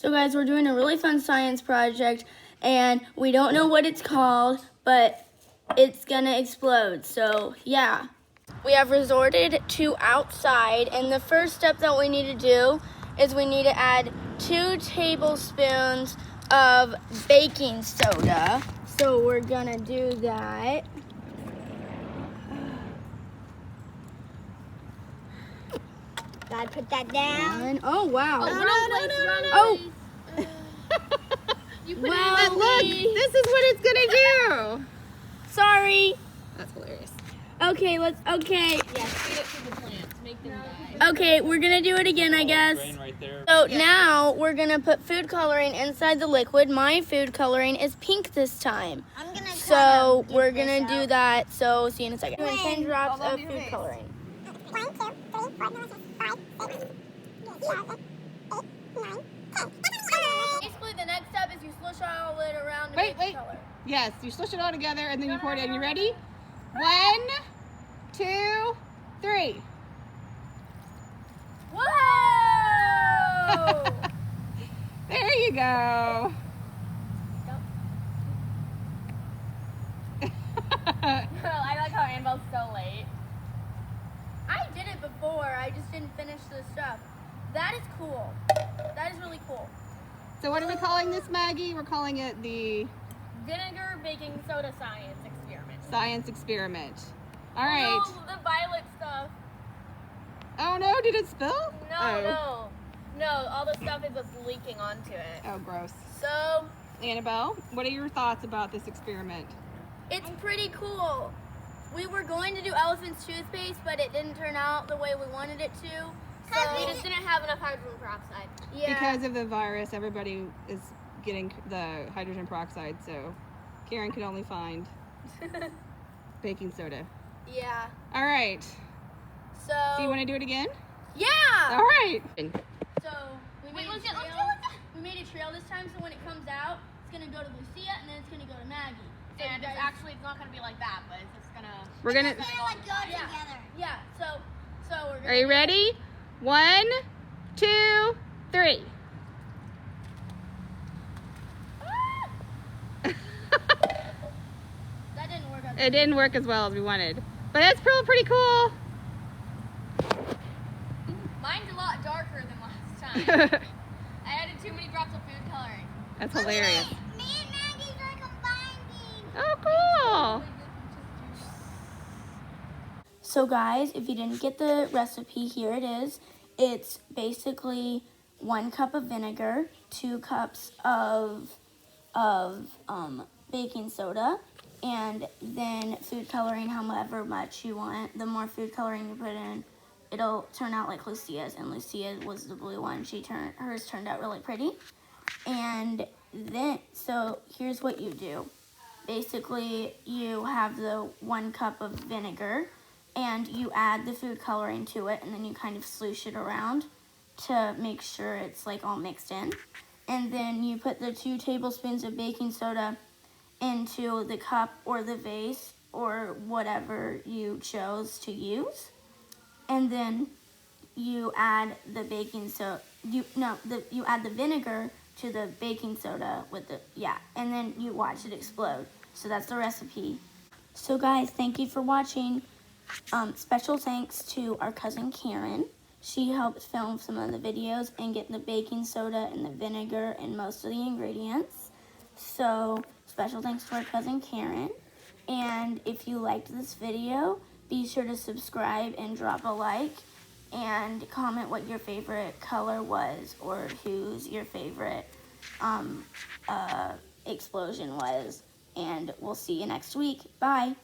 So guys, we're doing a really fun science project and we don't know what it's called, but it's gonna explode, so yeah. We have resorted to outside, and the first step that we need to do is we need to add 2 tablespoons of baking soda. So we're gonna do that. Gotta put that down. Oh wow. Oh, Oh. You put Well, it in Look, this is what it's gonna do. Sorry. That's hilarious. Okay, okay. Yeah, feed it to the plants. Make them die. Okay, we're gonna do it again, I guess. Right there. So now we're gonna put food coloring inside the liquid. My food coloring is pink this time. I'm gonna So we're gonna do that. So see you in a second. Doing 10 drops Hold on of to your food face. coloring. 1, 2, 3, 4, 5, 6, 7, 8, 9, 10. Basically, the next step is you slush all it around to Wait, make wait. the color. Yes, you slush it all together and then you pour it in. You ready? 1, 2, 3. Whoa! There you go. I like how Annabelle's so late. I did it before. I just didn't finish the stuff. That is cool. That is really cool. So what are we calling this, Maggie? We're calling it the Vinegar baking soda science experiment. science experiment. All right. No, the violet stuff. Oh no, did it spill? No. All the stuff is just leaking onto it. Oh, gross. So, Annabelle, what are your thoughts about this experiment? it's pretty cool. We were going to do elephant's toothpaste, but it didn't turn out the way we wanted it to. So We just didn't have enough hydrogen peroxide. yeah. Because of the virus, everybody is getting the hydrogen peroxide, so Karen could only find baking soda. Yeah. All right. So. So you want to do it again? Yeah. All right. So we made Wait, a trail. let's go. We made a trail this time, so when it comes out, it's gonna go to Lucia, and then it's gonna go to Maggie. So And you it's guys- actually, it's not gonna be like that, but it's just gonna. We're gonna. Yeah. So we're gonna. Are you ready? 1, 2, 3. That didn't work out. It didn't work as well as we wanted, but that's pretty cool. Mine's a lot darker than last time. I added too many drops of food coloring. That's hilarious. Me and Maggie's are combining. Oh, cool. So guys, if you didn't get the recipe, here it is. It's basically 1 cup of vinegar, 2 cups of baking soda, and then food coloring however much you want. The more food coloring you put in, it'll turn out like Lucia's, and Lucia was the blue one. Hers turned out really pretty. And then, so here's what you do. Basically, you have the 1 cup of vinegar, and you add the food coloring to it, and then you kind of sloosh it around to make sure it's like all mixed in. And then you put the 2 tablespoons of baking soda into the cup or the vase or whatever you chose to use. And then you add the baking soda, you add the vinegar to the baking soda with the, and then you watch it explode. So that's the recipe. So guys, thank you for watching. Special thanks to our cousin Karen. She helped film some of the videos and get the baking soda and the vinegar and most of the ingredients. So special thanks to our cousin Karen. And if you liked this video, be sure to subscribe and drop a like and comment what your favorite color was or whose your favorite explosion was. And we'll see you next week. Bye.